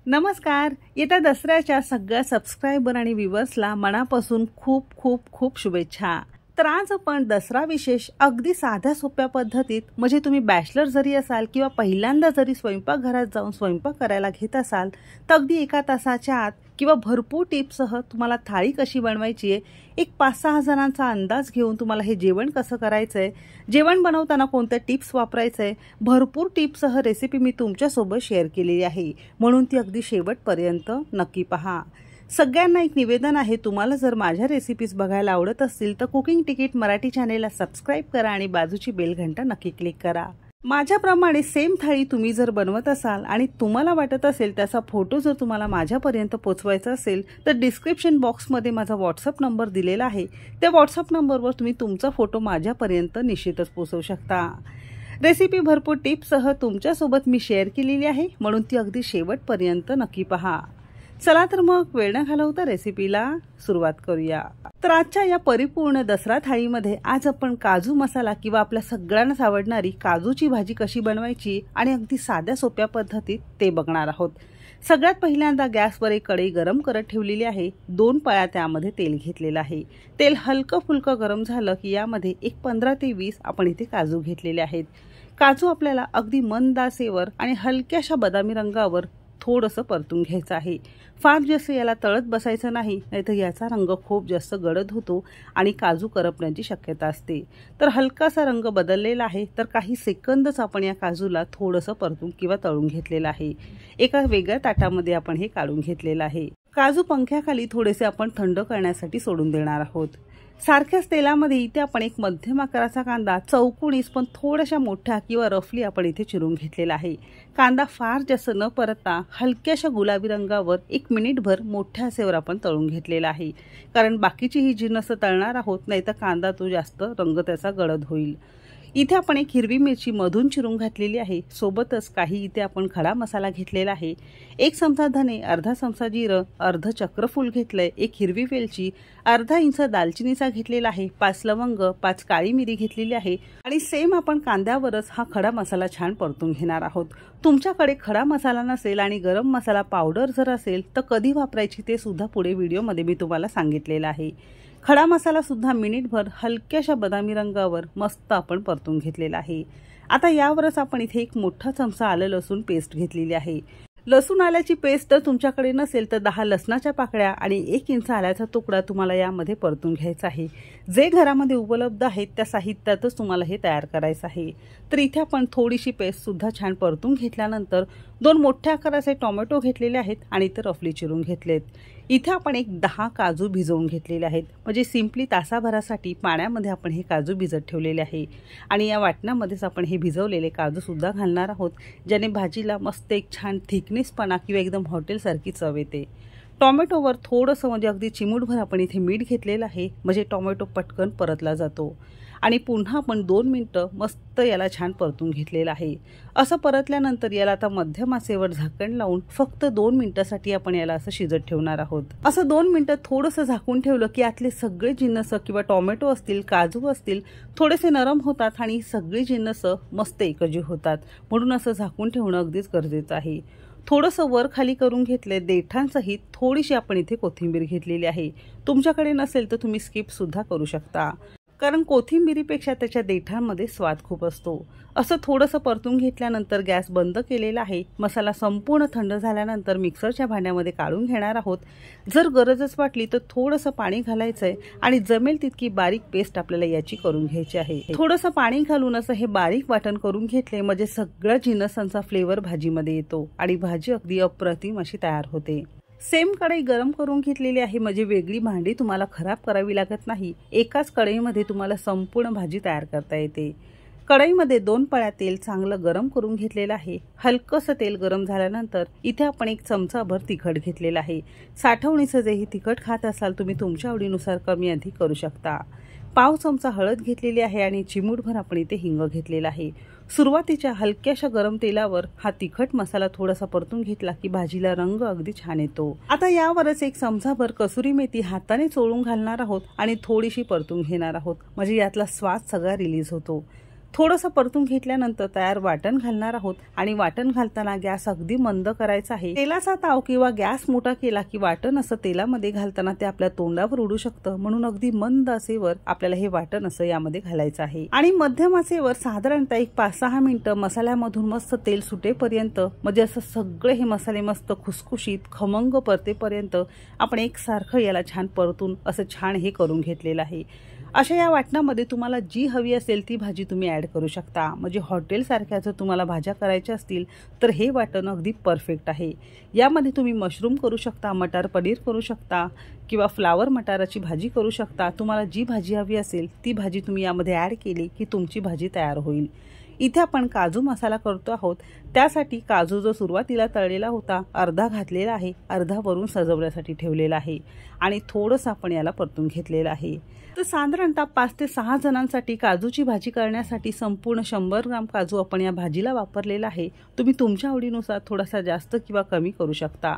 नमस्कार. येत्या दसऱ्याच्या सगळ्या सबस्क्रायबर आणि व्ह्यूअर्सला मनापासून खूप खूप खूप शुभेच्छा. तर आज आपण दसरा विशेष अगदी साध्या सोप्या पद्धतीत, म्हणजे तुम्ही बॅचलर जरी असाल किंवा पहिल्यांदा जरी स्वयंपाकघरात जाऊन स्वयंपाक करायला घेत असाल तर अगदी 1 तासाच्या आत किंवा भरपूर टिप्ससह तुम्हाला थाळी कशी बनवायची आहे, एक 5-6 जणांचा अंदाज घेऊन तुम्हाला हे जेवण कसं करायचं आहे, जेवण बनवताना कोणत्या टिप्स वापरायचं आहे, भरपूर टिप्ससह रेसिपी मी तुमच्यासोबत शेअर केलेली आहे. म्हणून ती अगदी शेवटपर्यंत नक्की पहा. सगळ्यांना एक निवेदन आहे, तुम्हाला जर माझ्या रेसिपीज बघायला आवडत असतील तर कुकिंग तिकीट मराठी चॅनेलला सबस्क्राईब करा आणि बाजूची बेल घंटा नक्की क्लिक करा. माझ्याप्रमाणे सेम थाळी तुम्ही जर बनवत असाल आणि तुम्हाला वाटत असेल त्याचा फोटो जर तुम्हाला माझ्यापर्यंत पोहोचवायचा असेल तर डिस्क्रिप्शन बॉक्समध्ये माझा व्हॉट्सअप नंबर दिलेला आहे. त्या व्हॉट्सअप नंबरवर तुम्ही तुमचा फोटो माझ्यापर्यंत निश्चितच पोहोचवू शकता. रेसिपी भरपूर टिप्ससह तुमच्यासोबत मी शेअर केलेली आहे, म्हणून ती अगदी शेवटपर्यंत नक्की पहा. चला तर मग वेळ न घालवता रेसिपीला सुरुवात करूया. तर आजच्या या परिपूर्ण दसरा थाळीमध्ये आज आपण काजू मसाला किंवा आपल्या सगळ्यांनाच आवडणारी काजूची भाजी कशी बनवायची आणि अगदी साध्या सोप्या पद्धतीत ते बघणार आहोत. सगळ्यात पहिल्यांदा गॅसवर एक कढई गरम करत ठेवलेली आहे. 2 पळ्या त्यामध्ये तेल घेतलेलं आहे. तेल हलकं फुलकं गरम झालं की यामध्ये एक 15 ते 20 आपण इथे काजू घेतलेले आहेत. काजू आपल्याला अगदी मंद आचेवर आणि हलक्याशा बदामी रंगावर थोडंसं परतून घ्यायचं आहे. फार जास्त याला तळत बसायचं नाही, नाहीतर याचा रंग खूप जास्त गडद होतो आणि काजू करपण्याची शक्यता असते. तर हलकासा रंग बदललेला आहे, तर काही सेकंदच आपण या काजूला थोडंसं परतून किंवा तळून घेतलेलं आहे. एका वेगळ्या ताटामध्ये आपण हे काढून घेतलेलं आहे. काजू पंख्याखाली थोडेसे आपण थंड करण्यासाठी सोडून देणार आहोत. सारख्याच तेलामध्ये इथे आपण एक मध्यम आकाराचा कांदा चौकोनीस पण थोड्याशा मोठ्या किंवा रफली आपण इथे चिरून घेतलेला आहे. कांदा फार जास्त न परतता हलक्याशा गुलाबी रंगावर 1 मिनिटभर मोठ्या आचेवर आपण तळून घेतलेला आहे. कारण बाकीची ही जिन्नस तळणार आहोत, नाहीतर कांदा तो जास्त रंग त्याचा गडद होईल. इथे आपण एक हिरवी मिरची मधून चिरून घातलेली आहे. सोबतच काही इथे आपण खडा मसाला घेतलेला आहे. 1 चमचा धने, अर्धा चमचा जिरं, अर्ध चक्रफूल घेतलंय, 1 हिरवी वेलची, अर्धा इंच दालचिनीचा घेतलेला आहे, 5 लवंग, 5 काळी मिरी घेतलेली आहे आणि सेम आपण कांद्यावरच हा खडा मसाला छान परतून घेणार आहोत. तुमच्याकडे खडा मसाला नसेल आणि गरम मसाला पावडर जर असेल तर कधी वापरायची ते सुद्धा पुढे व्हिडिओमध्ये मी तुम्हाला सांगितलेलं आहे. खडा मसाला सुद्धा मिनिटभर हलक्याशा बदामी रंगावर मस्त आपण परतून घेतलेला आहे. आता यावरच आपण इथे एक मोठा चमचा आलं लसूण पेस्ट घेतलेली आहे. लसूण आल्याची पेस्ट जर तुमच्याकडे नसेल तर 10 लसणाच्या पाकळ्या आणि 1 इंच आल्याचा तुकडा तुम्हाला यामध्ये परतून घ्यायचा आहे. जे घरामध्ये उपलब्ध आहेत त्या साहित्यातच तुम्हाला हे तयार करायचं आहे. तर इथे आपण थोडीशी पेस्ट सुद्धा छान परतून घेतल्यानंतर 2 मोठ्या आकाराचे टोमॅटो घेतलेले आहेत आणि ते रफली चिरून घेतलेत. इथे आपण एक 10 काजू भिजवून घेतलेले आहेत. म्हणजे सिंपली तासाभरासाठी पाण्यामध्ये आपण हे काजू भिजत ठेवलेले आहे आणि या वाटणामध्येच आपण हे भिजवलेले काजू सुद्धा घालणार आहोत, ज्याने भाजीला मस्त एक छान थिकनेसपणा किंवा एकदम हॉटेलसारखी चव येते. टोमॅटोवर थोडंसं म्हणजे अगदी चिमूटभर आपण इथे मीठ घेतलेलं आहे, म्हणजे टोमॅटो पटकन परतला जातो. आणि पुन्हा आपण 2 मिनिटं मस्त याला छान परतून घेतलेलं आहे. असं परतल्यानंतर याला आता मध्यम आचेवर झाकण लावून फक्त 2 मिनिटासाठी आपण याला असं शिजत ठेवणार आहोत. असं 2 मिनिटं थोडंसं झाकून ठेवलं की आतले सगळे जिन्नस किंवा टोमॅटो असतील, काजू असतील, थोडेसे नरम होतात आणि सगळे जिन्नस मस्त एकजीव होतात. म्हणून असं झाकून ठेवणं अगदीच गरजेचं आहे. थोडंसं वर खाली करून घेतले. देठांसहित थोडीशी आपण इथे कोथिंबीर घेतलेली आहे. तुमच्याकडे नसेल तर तुम्ही स्किप सुद्धा करू शकता, कारण कोथिंबीरीपेक्षा त्याच्या देठांमध्ये स्वाद खूप असतो. असं थोडंसं परतून घेतल्यानंतर गॅस बंद केलेला आहे. मसाला संपूर्ण थंड झाल्यानंतर मिक्सरच्या भांड्यामध्ये काढून घेणार आहोत. जर गरजच वाटली तर थोडंसं पाणी घालायचंय आणि जमेल तितकी बारीक पेस्ट आपल्याला याची करून घ्यायची आहे. थोडंसं पाणी घालून असं हे बारीक वाटण करून घेतले, म्हणजे सगळ्या जिन्नसांचा फ्लेवर भाजीमध्ये येतो आणि भाजी अगदी अप्रतिम अशी तयार होते. सेम कढई गरम करून घेतलेली आहे, म्हणजे वेगळी भांडी तुम्हाला खराब करावी लागत नाही. एकाच कढईमध्ये तुम्हाला संपूर्ण भाजी तयार करता येते. कढईमध्ये 2 पळ्या तेल चांगलं गरम करून घेतलेलं आहे. हलकंसं तेल गरम झाल्यानंतर इथे आपण 1 चमचाभर तिखट घेतलेलं आहे. साठवणीचं जेही तिखट खात असाल तुम्ही तुमच्या आवडीनुसार कमी अधिक करू शकता. पाव चमचा हळद घेतलेली आहे आणि चिमूटभर आपण इथे हिंग घेतलेला आहे. सुरुवातीच्या हलक्याशा गरम तेलावर हा तिखट मसाला थोडासा परतून घेतला की भाजीला रंग अगदी छान येतो. आता यावरच 1 चमचाभर कसुरी मेथी हाताने चोळून घालणार आहोत आणि थोडीशी परतून घेणार आहोत, म्हणजे यातला स्वाद सगळा रिलीज होतो. थोडंसं परतून घेतल्यानंतर तयार वाटण घालणार आहोत आणि वाटण घालताना गॅस अगदी मंद करायचा आहे। तेलाचा ताव किंवा गॅस मोठा केला की वाटण असं तेलामध्ये घालताना ते आपल्या तोंडावर उडू शकतं, म्हणून अगदी मंद आचेवर आपल्याला हे वाटण असं यामध्ये घालायचं आहे आणि मध्यम आचेवर साधारणतः एक 5-6 मिनिटं मसाल्यामधून मस्त तेल सुटेपर्यंत, म्हणजे असं सगळे हे मसाले मस्त खुसखुशीत खमंग परतेपर्यंत आपण एकसारखं याला छान परतून असं छान हे करून घेतलेलं आहे। अशा या वाटणामध्ये तुम्हाला जी हवी असेल ती भाजी तुम्ही ॲड करू शकता। म्हणजे हॉटेलसारख्या जर तुम्हाला भाज्या करायच्या असतील तर हे वाटण अगदी परफेक्ट आहे। यामध्ये तुम्ही मशरूम करू शकता, मटार पनीर करू शकता किंवा फ्लावर मटाराची भाजी करू शकता। तुम्हाला जी भाजी हवी असेल ती भाजी तुम्ही यामध्ये ॲड केली की तुमची भाजी तयार होईल। इथे आपण काजू मसाला करतो आहोत, त्यासाठी काजू जो सुरुवातीला तळलेला होता अर्धा घातलेला आहे, अर्धा वरून सजवण्यासाठी ठेवलेला आहे आणि थोडंसं आपण याला परतून घेतलेलं आहे। तर साधारणतः 5 ते 6 जणांसाठी काजूची भाजी करण्यासाठी संपूर्ण 100 ग्राम काजू आपण या भाजीला वापरलेला आहे। तुम्ही तुमच्या आवडीनुसार थोडासा जास्त किंवा कमी करू शकता।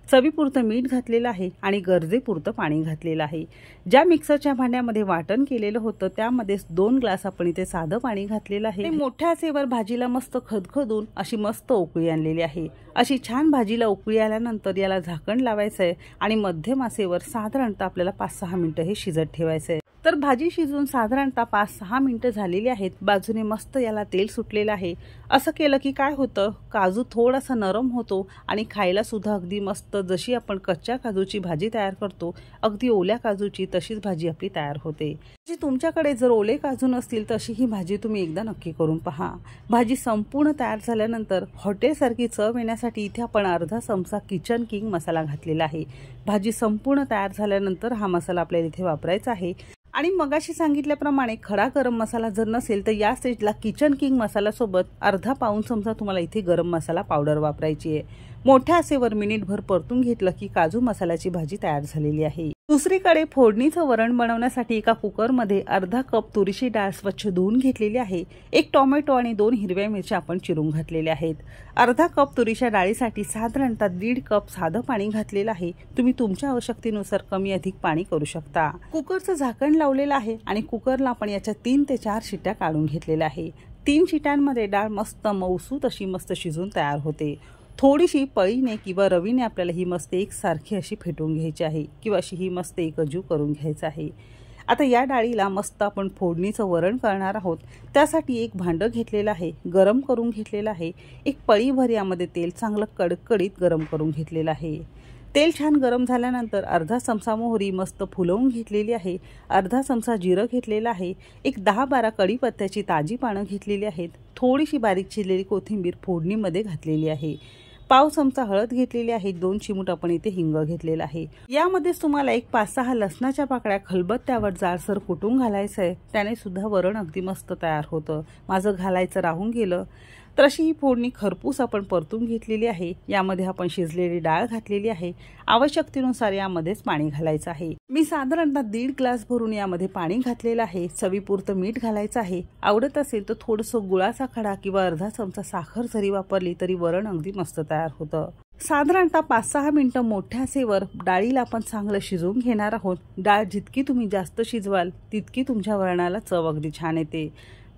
चवीपुरतं मीठ घातलेलं आहे आणि गरजेपुरतं पाणी घातलेलं आहे। ज्या मिक्सरच्या भांड्यामध्ये वाटण केलेलं होतं त्यामध्ये 2 ग्लास आपण इथे साधं पाणी घातलेलं आहे। मोठ्या आचेवर भाजीला मस्त खदखदून अशी मस्त उकळी आणलेली आहे। अशी छान भाजीला उकळी आल्यानंतर याला झाकण लावायचं आहे आणि मध्यम आचेवर साधारणतः आपल्याला 5-6 मिनिटं हे शिजत ठेवायचं आहे। तर भाजी शिजून साधारणतः 5-6 मिनिटं झालेली आहेत। बाजूने मस्त याला तेल सुटलेलं आहे। असं केलं की काय होतं, काजू थोडासा नरम होतो आणि खायला सुद्धा अगदी मस्त, जशी आपण कच्च्या काजूची भाजी तयार करतो अगदी ओल्या काजूची तशीच भाजी आपली तयार होते। जी तुमच्याकडे जर ओले काजू नसतील तशी ही भाजी तुम्ही एकदा नक्की करून पहा। भाजी संपूर्ण तयार झाल्यानंतर हॉटेलसारखी चव येण्यासाठी इथे आपण अर्धा चमचा किचन किंग मसाला घातलेला आहे। भाजी संपूर्ण तयार झाल्यानंतर हा मसाला आपल्याला इथे वापरायचा आहे आणि मगाशी सांगितल्याप्रमाणे खडा गरम मसाला जर नसेल तर या स्टेजला किचन किंग मसाला सोबत अर्धा पाऊण चमचा तुम्हाला इथे गरम मसाला पावडर वापरायची आहे। मोठ्या आचेवर मिनिटभर परतून घेतलं की काजू मसाल्याची भाजी तयार झालेली आहे। दुसरीकडे फोडणीचं वरण बनवण्यासाठी एका कुकरमध्ये अर्धा कप तुरीची डाळ स्वच्छ धुवून घेतलेली आहे। एक टोमॅटो आणि 2 हिरव्या मिरच्या आपण चिरून घातलेल्या आहेत। अर्धा कप तुरीच्या डाळीसाठी साधारणतः 1.5 कप साधं पाणी घातलेलं आहे। तुम्ही तुमच्या आवश्यकतेनुसार कमी अधिक पाणी करू शकता। कुकरचं झाकण लावलेलं आहे आणि कुकरला आपण याच्या 3 ते 4 शिट्ट्या काढून घेतलेल्या आहे। 3 शिट्ट्यांमध्ये डाळ मस्त मऊसूत अशी मस्त शिजून तयार होते। थोडीशी पळीने किंवा रवीने आपल्याला ही मस्त एकसारखी अशी फेटून घ्यायची आहे किंवा अशी ही मस्त एकजीव करून घ्यायचं आहे। आता या डाळीला मस्त आपण फोडणीचं वरण करणार आहोत। त्यासाठी एक भांडं घेतलेलं आहे, गरम करून घेतलेलं आहे। एक पळीभर यामध्ये तेल चांगलं कडकडीत गरम करून घेतलेलं आहे। तेल छान गरम झाल्यानंतर अर्धा चमचा मोहरी मस्त फुलवून घेतलेली आहे, अर्धा चमचा जिरं घेतलेलं आहे, एक 10-12 कढीपत्त्याची ताजी पानं घेतलेली आहेत, थोडीशी बारीक चिरलेली कोथिंबीर फोडणीमध्ये घातलेली आहे, पाव चमचा हळद घेतलेली आहे, 2 चिमूट आपण इथे हिंग घेतलेला आहे। यामध्येच तुम्हाला एक 5-6 लसणाच्या पाकळ्या खलबत्त्यावर जाडसर कुटून घालायचं आहे, त्याने सुद्धा वरण अगदी मस्त तयार होतं। माझं घालायचं राहून गेलं तर अशी ही फोडणी खरपूस आपण परतून घेतलेली आहे। यामध्ये आपण शिजलेली डाळ घातलेली आहे, आवश्यकतेनुसार यामध्येच पाणी घालायचं आहे। मी साधारणतः 1.5 ग्लास भरून यामध्ये पाणी घातलेलं आहे। चवीपुरतं मीठ घालायचं आहे, आवडत असेल तर थोडंसं गुळाचा खडा किंवा अर्धा चमचा साखर जरी वापरली तरी वरण अगदी मस्त तयार होतं। साधारणतः 5-6 मिनिटं मोठ्या आचेवर डाळीला आपण चांगलं शिजवून घेणार आहोत। डाळ जितकी तुम्ही जास्त शिजवाल तितकी तुमच्या वरणाला चव अगदी छान येते।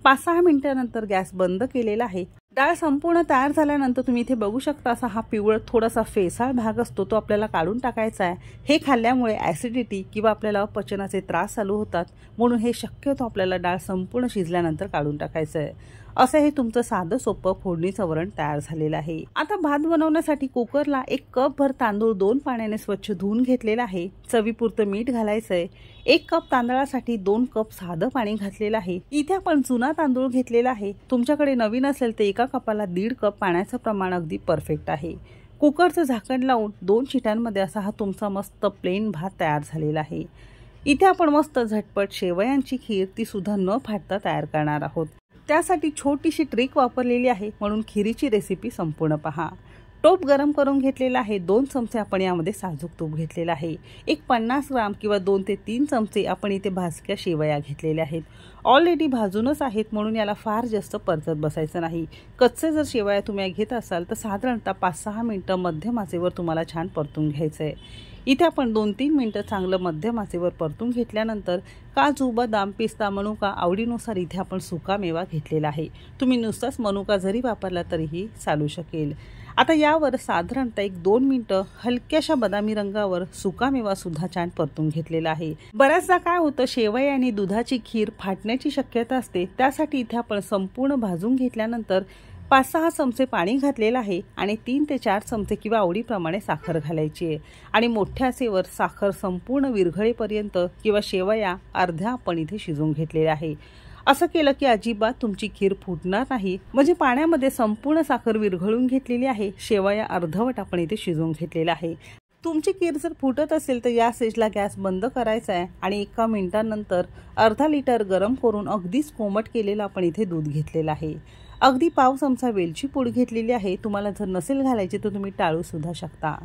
5-6 मिनिटांनंतर गॅस बंद केलेला आहे। डाळ संपूर्ण तयार झाल्यानंतर तुम्ही इथे बघू शकता असा हा पिवळट थोडासा फेसाळ भाग असतो तो आपल्याला काढून टाकायचा आहे। हे खाल्ल्यामुळे ॲसिडिटी किंवा आपल्याला अपचनाचे त्रास चालू होतात, म्हणून हे शक्यतो आपल्याला डाळ संपूर्ण शिजल्यानंतर काढून टाकायचं आहे। असं हे तुमचं साधं सोपं फोडणीचं वरण तयार झालेलं आहे। आता भात बनवण्यासाठी कुकरला 1 कप भर तांदूळ 2 पाण्याने स्वच्छ धुवून घेतलेला आहे। चवीपुरतं मीठ घालायचं आहे। 1 कप तांदळासाठी 2 कप साधं पाणी घातलेलं आहे। इथे आपण जुना तांदूळ घेतलेला आहे, तुमच्याकडे नवीन असेल तर 1 कपाला 1.5 कप पाण्याचं प्रमाण अगदी परफेक्ट आहे। कुकरचं झाकण लावून 2 शिट्यांमध्ये असा हा तुमचा मस्त प्लेन भात तयार झालेला आहे। इथे आपण मस्त झटपट शेवयांची खीर ती सुद्धा न फाटता तयार करणार आहोत। त्यासाठी छोटीशी ट्रिक वापरलेली आहे, म्हणून खिरीची रेसिपी संपूर्ण पहा। टोप गरम करून घेतलेला आहे। 2 चमचे आपण यामध्ये साजूक तूप घेतलेला आहे। एक 50 ग्राम किंवा 2 ते 3 चमचे आपण इथे भाजक्या शेवया घेतलेल्या आहेत। ऑलरेडी भाजूनच आहेत म्हणून याला फार जास्त परतत बसायचं नाही। कच्चे जर शेवया तुम्ही घेत असाल तर साधारणतः 5-6 मिनिटं मध्यम आचेवर तुम्हाला छान परतून घ्यायचं आहे। इथे आपण 2-3 मिनिटं चांगलं मध्यम आचेवर परतून घेतल्यानंतर काजू, बदाम, पिस्ता, मनुका आवडीनुसार इथे आपण सुका मेवा घेतलेला आहे। तुम्ही नुसताच मनुका जरी वापरला तरीही चालू शकेल। आता यावर साधारणतः 1-2 मिनिटं हलक्याशा बदामी रंगावर सुका मेवा सुद्धा छान परतून घेतलेला आहे। बऱ्याचदा काय होतं, शेवया आणि दुधाची खीर फाटण्याची शक्यता असते, त्यासाठी इथे आपण संपूर्ण भाजून घेतल्यानंतर 5-6 चमचे पाणी घातलेलं आहे आणि 3 ते 4 चमचे किंवा आवडीप्रमाणे साखर घालायची आहे आणि मोठ्या आचेवर साखर संपूर्ण विरघळेपर्यंत किंवा शेवया अर्ध्या आपण इथे शिजवून घेतलेल्या आहे। असं केलं की अजिबात तुमची खीर फुटणार नाही। म्हणजे पाण्यामध्ये संपूर्ण साखर विरघळून घेतलेली आहे, शेवया अर्धवट आपण इथे शिजवून घेतलेला आहे। तुमची खीर जर फुटत असेल तर या स्टेजला गॅस बंद करायचा आहे आणि 1 मिनिटानंतर अर्धा लिटर गरम करून अगदीच कोमट केलेलं आपण इथे दूध घेतलेलं आहे। अगदी पाव चमचा वेलची पूड घेतलेली आहे। तुम्हाला जर नसेल घालायची तर तुम्ही टाळू सुद्धा शकता।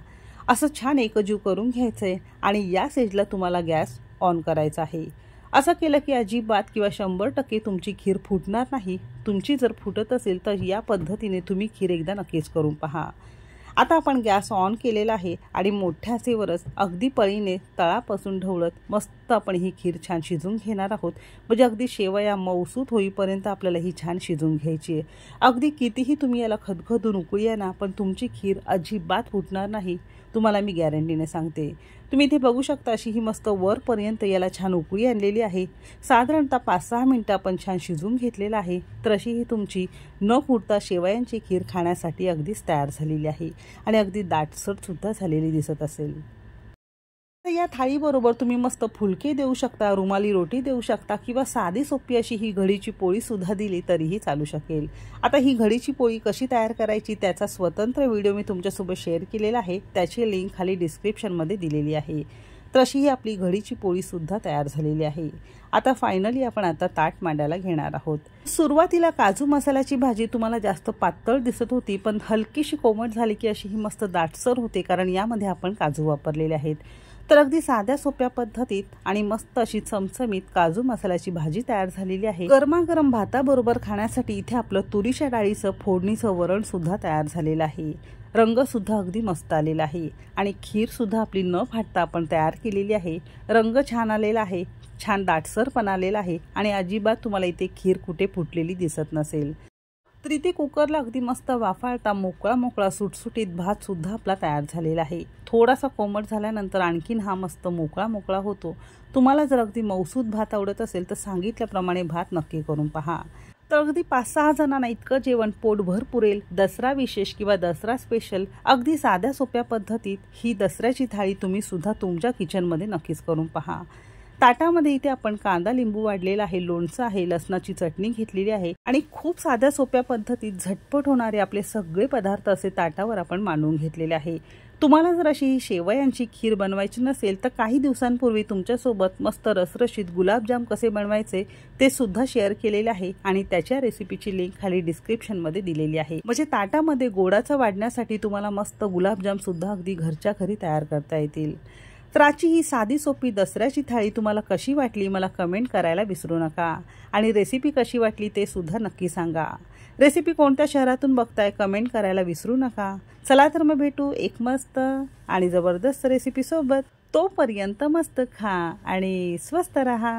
असं छान एकजीव करून घ्यायचंय आणि या स्टेजला तुम्हाला गॅस ऑन करायचा आहे। असं केलं की अजिबात किंवा 100% तुमची खीर फुटणार नाही। तुमची जर फुटत असेल तर या पद्धतीने तुम्ही खीर एकदा नक्कीच करून पहा। आता आपण गॅस ऑन केलेला आहे आणि मोठ्या आचेवरच अगदी पळीने तळापासून ढवळत मस्त आपण ही खीर छान शिजून घेणार आहोत। म्हणजे अगदी शेवया मऊसूत होईपर्यंत आपल्याला ही छान शिजून घ्यायची आहे। अगदी कितीही तुम्ही याला खदखदून उकळी आणा पण तुमची खीर अजिबात फुटणार नाही, तुम्हाला मी गॅरंटीने सांगते। तुम्ही इथे बघू शकता अशी ही मस्त वरपर्यंत याला छान उकळी आणलेली आहे। साधारणतः 5-6 मिनिटं आपण छान शिजून घेतलेलं आहे। तर अशी ही तुमची न फुटता शेवयांची खीर खाण्यासाठी अगदीच तयार झालेली आहे आणि अगदी दाटसर सुद्धा झालेली दिसत असेल। तर या थाळीबरोबर तुम्ही मस्त फुलके देऊ शकता, रुमाली रोटी देऊ शकता किंवा साधी सोपी अशी ही घडीची पोळी सुद्धा दिली तरीही चालू शकेल। आता ही घडीची पोळी कशी तयार करायची त्याचा स्वतंत्र व्हिडिओ मी तुमच्यासोबत शेअर केलेला आहे, त्याची लिंक खाली डिस्क्रिप्शनमध्ये दिलेली आहे। तर अशी ही आपली घडीची पोळी सुद्धा तयार झालेली आहे। आता फायनली आपण आता ताट मांडायला घेणार आहोत। सुरुवातीला काजू मसाल्याची भाजी तुम्हाला जास्त पातळ दिसत होती पण हलकीशी कोमट झाली की अशी ही मस्त दाटसर होते, कारण यामध्ये आपण काजू वापरलेले आहेत। तर अगदी साध्या सोप्या पद्धतीत आणि मस्त अशी चमचमीत काजू मसाल्याची भाजी तयार झालेली आहे। गरमागरम भाताबरोबर खाण्यासाठी इथे आपलं तुरीच्या डाळीचं फोडणीचं वरण सुद्धा तयार झालेलं आहे। रंग सुद्धा अगदी मस्त आलेला आहे आणि खीर सुद्धा आपली न फाटता आपण तयार केलेली आहे। रंग छान आलेला आहे, छान दाटसरपण आलेला आहे आणि अजिबात तुम्हाला इथे खीर कुठे फुटलेली दिसत नसेल। तर इथे कुकरला अगदी मस्त वाफाळता मोकळा मोकळा सुटसुटीत भात सुद्धा आपला तयार झालेला आहे। थोडासा कोमट झाल्यानंतर आणखीन हा मस्त मोकळा मोकळा होतो। तुम्हाला जर अगदी मऊसूत भात आवडत असेल तर सांगितल्याप्रमाणे भात नक्की करून पहा। तर अगदी 5-6 जणांना इतकं जेवण पोटभर पुरेल। दसरा विशेष किंवा दसरा स्पेशल अगदी साध्या सोप्या पद्धतीत ही दसऱ्याची थाळी तुम्ही सुद्धा तुमच्या किचनमध्ये नक्कीच करून पहा। ताटामध्ये इथे आपण कांदा लिंबू वाढलेला आहे, लोणचं आहे, लसणाची चटणी घेतलेली आहे आणि खूप साध्या सोप्या पद्धतीत झटपट होणारे आपले सगळे पदार्थ असे ताटावर आपण मांडून घेतलेले आहे। तुम्हाला जर अशी ही शेवयांची खीर बनवायची नसेल तर काही दिवसांपूर्वी तुमच्यासोबत मस्त रसरशीत गुलाबजाम कसे बनवायचे ते सुद्धा शेअर केलेले आहे आणि त्याच्या रेसिपीची लिंक खाली डिस्क्रिप्शनमध्ये दिलेली आहे। म्हणजे ताटामध्ये गोडाचं वाढण्यासाठी तुम्हाला मस्त गुलाबजाम सुद्धा अगदी घरच्या घरी तयार करता येतील। तर आजची ही साधी सोपी दसऱ्याची थाळी तुम्हाला कशी वाटली मला कमेंट करायला विसरू नका आणि रेसिपी कशी वाटली ते सुद्धा नक्की सांगा। रेसिपी कोणत्या शहरातून बघताय कमेंट करायला विसरू नका। चला तर मग भेटू एक मस्त आणि जबरदस्त रेसिपी सोबत। तोपर्यंत मस्त खा आणि स्वस्त रहा।